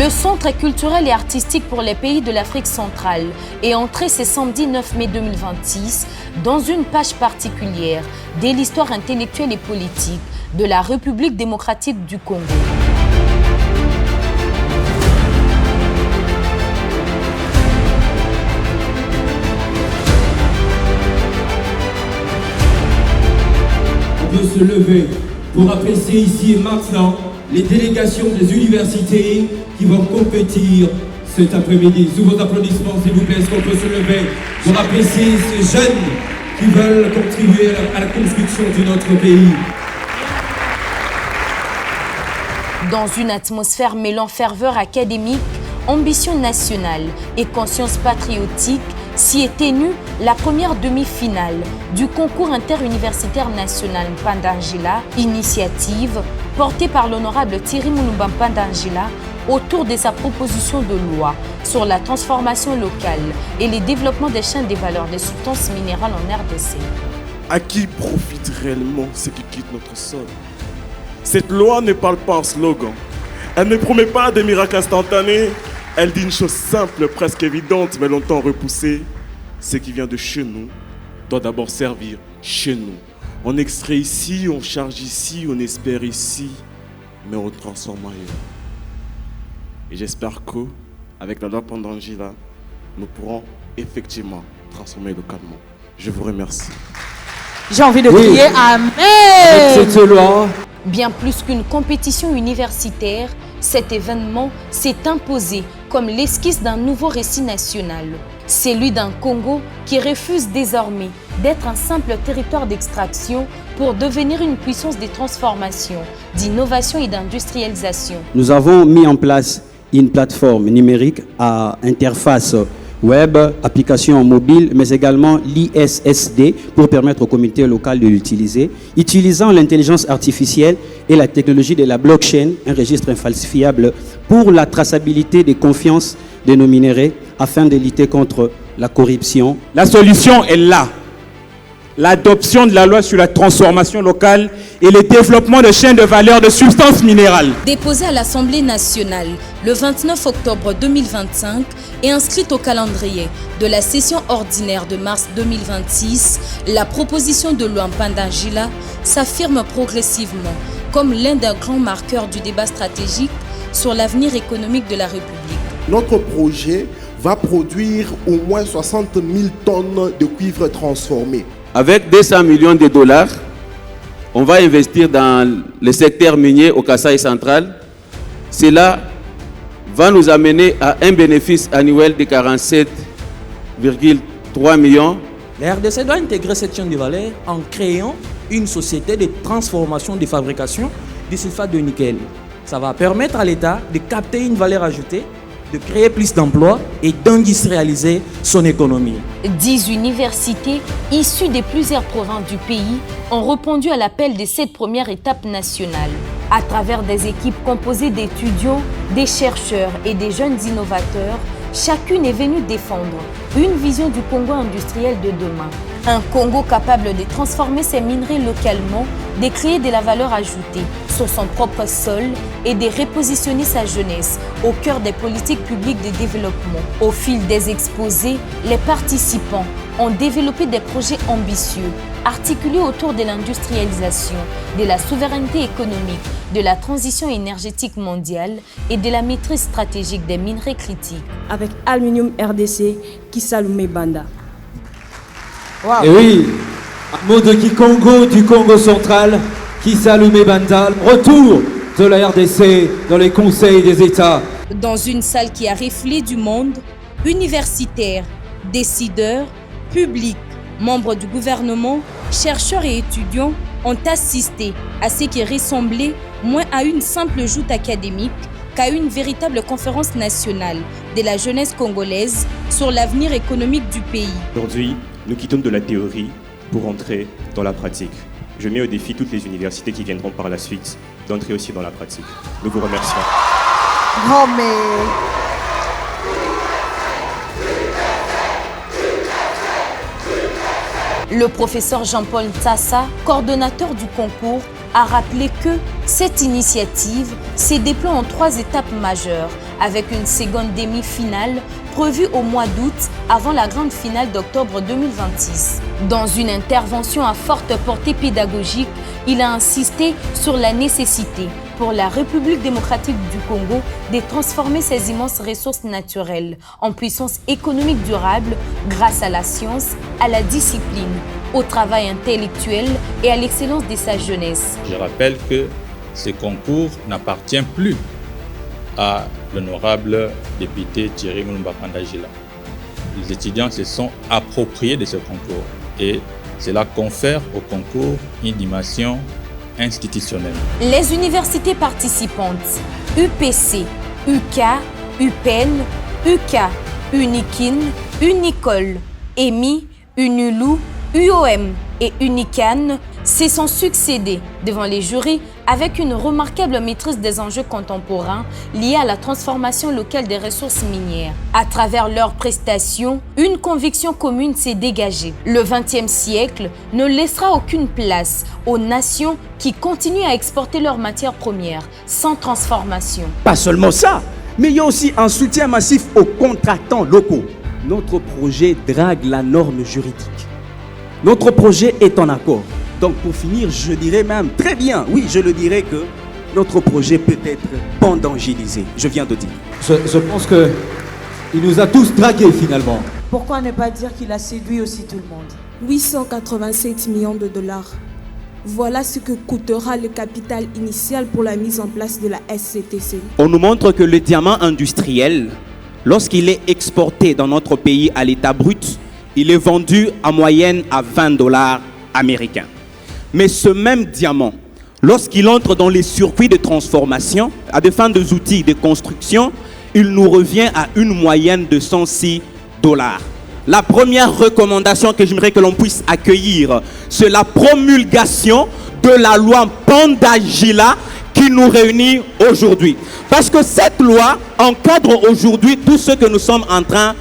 Le Centre culturel et artistique pour les pays de l'Afrique centrale est entré ce samedi 9 mai 2026 dans une page particulière de l'histoire intellectuelle et politique de la République démocratique du Congo. On peut se lever pour apprécier ici et maintenant les délégations des universités qui vont compétir cet après-midi. Sous vos applaudissements, s'il vous plaît, est-ce qu'on peut se lever pour apprécier ces jeunes qui veulent contribuer à la construction de notre pays. Dans une atmosphère mêlant ferveur académique, ambition nationale et conscience patriotique, s'y est tenue la première demi-finale du concours interuniversitaire national Mpandangila, initiative portée par l'honorable Thierry Moulumba Mpandangila autour de sa proposition de loi sur la transformation locale et le développement des chaînes de valeur des substances minérales en RDC. À qui profite réellement ce qui quitte notre sol? Cette loi ne parle pas en slogan. Elle ne promet pas des miracles instantanés. Elle dit une chose simple, presque évidente, mais longtemps repoussée. Ce qui vient de chez nous doit d'abord servir chez nous. On extrait ici, on charge ici, on espère ici, mais on transforme ailleurs. Et j'espère qu'avec la loi Mpandangila, nous pourrons effectivement transformer localement. Je vous remercie. J'ai envie de crier Amen. Avec cette loi, Bien plus qu'une compétition universitaire, cet événement s'est imposé comme l'esquisse d'un nouveau récit national. Celui d'un Congo qui refuse désormais d'être un simple territoire d'extraction pour devenir une puissance de transformation, d'innovation et d'industrialisation. Nous avons mis en place une plateforme numérique à interface web, application mobile, mais également l'ISSD pour permettre au comité local de l'utiliser, utilisant l'intelligence artificielle et la technologie de la blockchain, un registre infalsifiable pour la traçabilité des confiances de nos minéraux afin de lutter contre la corruption. La solution est là. L'adoption de la loi sur la transformation locale et le développement de chaînes de valeur de substances minérales. Déposée à l'Assemblée nationale le 29 octobre 2025 et inscrite au calendrier de la session ordinaire de mars 2026, la proposition de loi Mpandangila s'affirme progressivement comme l'un des grands marqueurs du débat stratégique sur l'avenir économique de la République. Notre projet va produire au moins 60 000 tonnes de cuivre transformé. Avec 200 millions de dollars, on va investir dans le secteur minier au Kasaï central. Cela va nous amener à un bénéfice annuel de 47,3 millions. La RDC doit intégrer cette chaîne de valeur en créant une société de transformation de fabrication du sulfate de nickel. Ça va permettre à l'État de capter une valeur ajoutée, de créer plus d'emplois et d'industrialiser son économie. 10 universités issues de plusieurs provinces du pays ont répondu à l'appel de cette première étape nationale. À travers des équipes composées d'étudiants, des chercheurs et des jeunes innovateurs, chacune est venue défendre une vision du Congo industriel de demain. Un Congo capable de transformer ses minerais localement, de créer de la valeur ajoutée sur son propre sol et de repositionner sa jeunesse au cœur des politiques publiques de développement. Au fil des exposés, les participants ont développé des projets ambitieux, articulés autour de l'industrialisation, de la souveraineté économique, de la transition énergétique mondiale et de la maîtrise stratégique des minerais critiques. Avec Aluminium RDC, Kisaloumé Banda. Wow. et oui, un mot de Kikongo du Congo central, Kisaloumé Banda, retour de la RDC dans les conseils des États. Dans une salle qui a reflet du monde, universitaires, décideurs, publics, membres du gouvernement, chercheurs et étudiants ont assisté à ce qui ressemblait moins à une simple joute académique qu'à une véritable conférence nationale de la jeunesse congolaise sur l'avenir économique du pays. Aujourd'hui, nous quittons de la théorie pour entrer dans la pratique. Je mets au défi toutes les universités qui viendront par la suite d'entrer aussi dans la pratique. Nous vous remercions. Oh mais... Le professeur Jean-Paul Tsassa, coordonnateur du concours, a rappelé que cette initiative se déploie en 3 étapes majeures avec une seconde demi-finale prévue au mois d'août avant la grande finale d'octobre 2026. Dans une intervention à forte portée pédagogique, il a insisté sur la nécessité pour la République démocratique du Congo de transformer ses immenses ressources naturelles en puissance économique durable grâce à la science, à la discipline, au travail intellectuel et à l'excellence de sa jeunesse. Je rappelle que ce concours n'appartient plus à l'honorable député Thierry Mulumba Pandangila. Les étudiants se sont appropriés de ce concours et cela confère au concours une dimension institutionnelle. Les universités participantes UPC, UK, UPEN, UK, Unikin, Unicol, EMI, Unulu, UOM et Unican se sont succédés devant les jurys avec une remarquable maîtrise des enjeux contemporains liés à la transformation locale des ressources minières. À travers leurs prestations, une conviction commune s'est dégagée. Le XXe siècle ne laissera aucune place aux nations qui continuent à exporter leurs matières premières sans transformation. Pas seulement ça, mais il y a aussi un soutien massif aux contractants locaux. Notre projet drague la norme juridique. Notre projet est en accord. Donc pour finir, je dirais même très bien, oui, je le dirais que notre projet peut être pandangélisé. Je viens de dire. Je pense qu'il nous a tous dragués finalement. Pourquoi ne pas dire qu'il a séduit aussi tout le monde? 887 millions de dollars. Voilà ce que coûtera le capital initial pour la mise en place de la SCTC. On nous montre que le diamant industriel, lorsqu'il est exporté dans notre pays à l'état brut, il est vendu en moyenne à $20 américains. Mais ce même diamant, lorsqu'il entre dans les circuits de transformation, à des fins des outils de construction, il nous revient à une moyenne de $106. La première recommandation que j'aimerais que l'on puisse accueillir, c'est la promulgation de la loi Pandangila qui nous réunit aujourd'hui. Parce que cette loi encadre aujourd'hui tout ce que nous sommes en train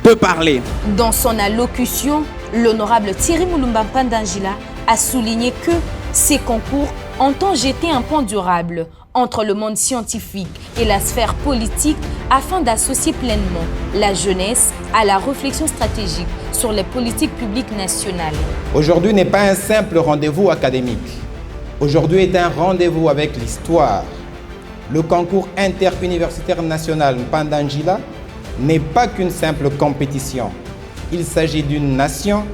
de parler. Dans son allocution, l'honorable Thierry Mulumba Pandangila a souligné que ces concours entendent jeter un pont durable entre le monde scientifique et la sphère politique afin d'associer pleinement la jeunesse à la réflexion stratégique sur les politiques publiques nationales. Aujourd'hui n'est pas un simple rendez-vous académique. Aujourd'hui est un rendez-vous avec l'histoire. Le concours interuniversitaire national Pandangila n'est pas qu'une simple compétition. Il s'agit d'une nation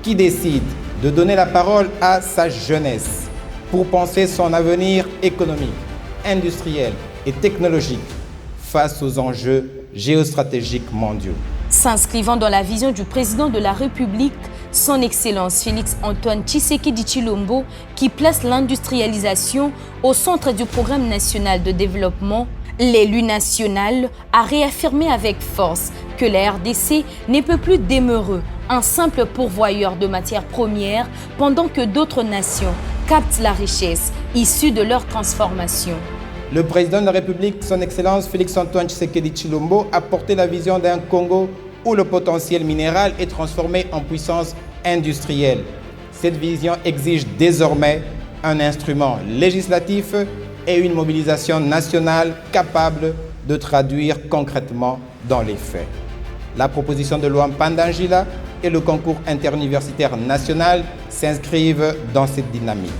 qui décide de donner la parole à sa jeunesse pour penser son avenir économique, industriel et technologique face aux enjeux géostratégiques mondiaux. S'inscrivant dans la vision du président de la République, son Excellence Félix-Antoine Tshisekedi Tshilombo, qui place l'industrialisation au centre du programme national de développement, l'élu national a réaffirmé avec force que la RDC ne peut plus demeurer un simple pourvoyeur de matières premières pendant que d'autres nations captent la richesse issue de leur transformation. Le président de la République, son Excellence Félix-Antoine Tshisekedi Tshilombo, a porté la vision d'un Congo où le potentiel minéral est transformé en puissance industrielle. Cette vision exige désormais un instrument législatif et une mobilisation nationale capable de traduire concrètement dans les faits. La proposition de loi Pandangila et le concours interuniversitaire national s'inscrivent dans cette dynamique.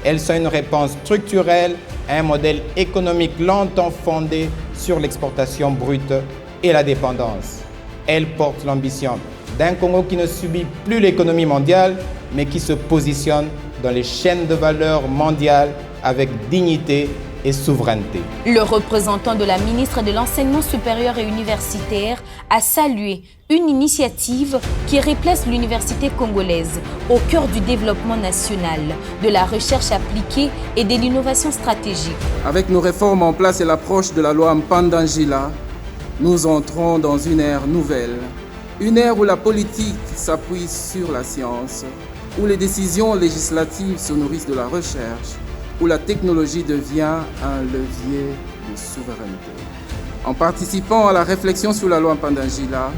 Elles sont une réponse structurelle à un modèle économique longtemps fondé sur l'exportation brute et la dépendance. Elles portent l'ambition d'un Congo qui ne subit plus l'économie mondiale, mais qui se positionne dans les chaînes de valeur mondiales avec dignité et souveraineté. Le représentant de la ministre de l'Enseignement supérieur et universitaire a salué une initiative qui replace l'université congolaise au cœur du développement national, de la recherche appliquée et de l'innovation stratégique. Avec nos réformes en place et l'approche de la loi Pandangila, nous entrons dans une ère nouvelle, une ère où la politique s'appuie sur la science, où les décisions législatives se nourrissent de la recherche, où la technologie devient un levier de souveraineté. En participant à la réflexion sur la loi Pandangila,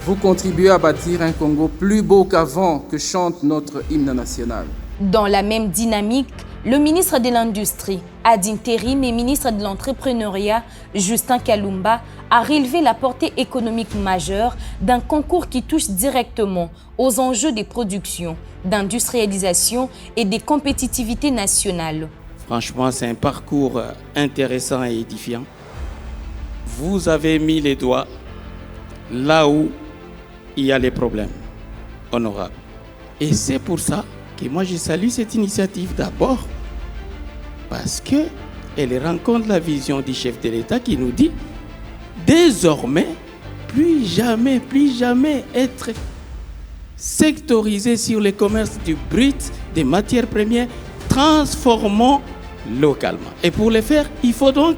vous contribuez à bâtir un Congo plus beau qu'avant, que chante notre hymne national. Dans la même dynamique, le ministre de l'Industrie, ad intérim et ministre de l'Entrepreneuriat, Justin Kalumba, a relevé la portée économique majeure d'un concours qui touche directement aux enjeux des productions, d'industrialisation et des compétitivités nationales. Franchement, c'est un parcours intéressant et édifiant. Vous avez mis les doigts là où il y a les problèmes, honorable. Et c'est pour ça que moi je salue cette initiative d'abord parce qu'elle rencontre la vision du chef de l'État qui nous dit désormais, plus jamais être sectorisé sur le commerce du brut, des matières premières, transformons localement. Et pour le faire, il faut donc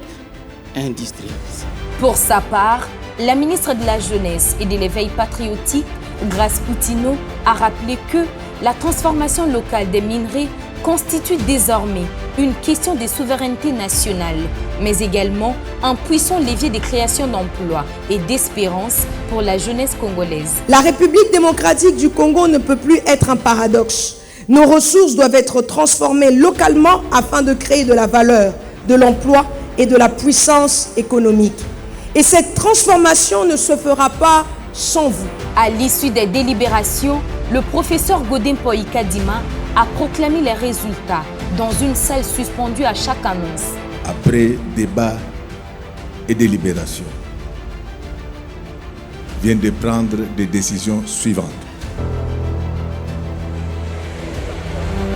industrialiser. Pour sa part, la ministre de la Jeunesse et de l'Éveil patriotique, Grace Poutino, a rappelé que la transformation locale des minerais constitue désormais une question de souveraineté nationale, mais également un puissant levier de création d'emplois et d'espérance pour la jeunesse congolaise. La République démocratique du Congo ne peut plus être un paradoxe. Nos ressources doivent être transformées localement afin de créer de la valeur, de l'emploi et de la puissance économique. Et cette transformation ne se fera pas sans vous. À l'issue des délibérations, le professeur Godin Poïka Dima a proclamé les résultats dans une salle suspendue à chaque annonce. Après débat et délibération, vient de prendre des décisions suivantes.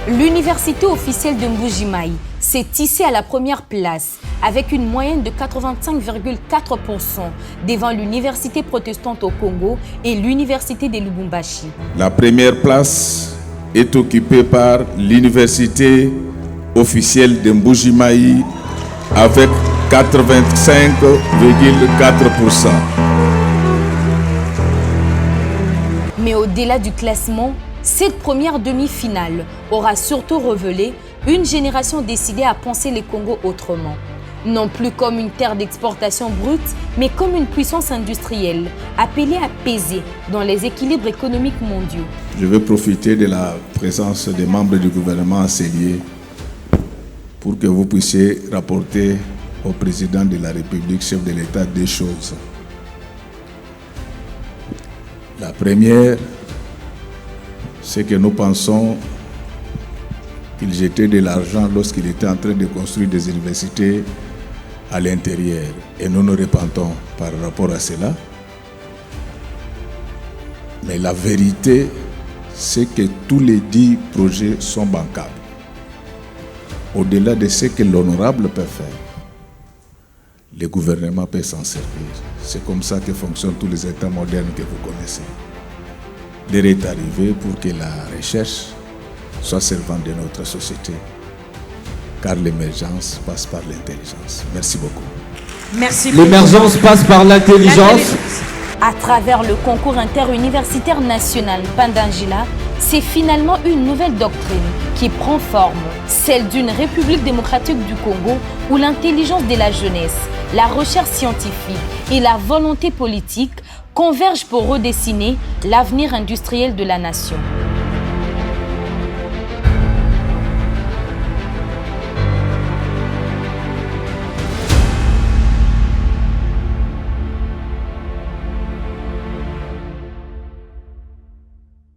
L'université officielle de Mbuji-Mayi s'est hissée à la première place avec une moyenne de 85,4% devant l'université protestante au Congo et l'université de Lubumbashi. La première place est occupée par l'université officielle de Mbuji-Mayi avec 85,4%. Mais au-delà du classement, cette première demi-finale aura surtout révélé une génération décidée à penser le Congo autrement. Non plus comme une terre d'exportation brute, mais comme une puissance industrielle, appelée à peser dans les équilibres économiques mondiaux. Je veux profiter de la présence des membres du gouvernement enseignés pour que vous puissiez rapporter au président de la République, chef de l'État, deux choses. La première, c'est que nous pensons qu'il jetait de l'argent lorsqu'il était en train de construire des universités à l'intérieur. Et nous nous repentons par rapport à cela. Mais la vérité, c'est que tous les 10 projets sont bancables. Au-delà de ce que l'honorable peut faire, le gouvernement peut s'en servir. C'est comme ça que fonctionnent tous les États modernes que vous connaissez. L'heure est arrivée pour que la recherche soit servante de notre société, car l'émergence passe par l'intelligence. Merci beaucoup. Merci. L'émergence passe par l'intelligence. À travers le concours interuniversitaire national Pandangila, c'est finalement une nouvelle doctrine qui prend forme, celle d'une République démocratique du Congo où l'intelligence de la jeunesse, la recherche scientifique et la volonté politique convergent pour redessiner l'avenir industriel de la nation.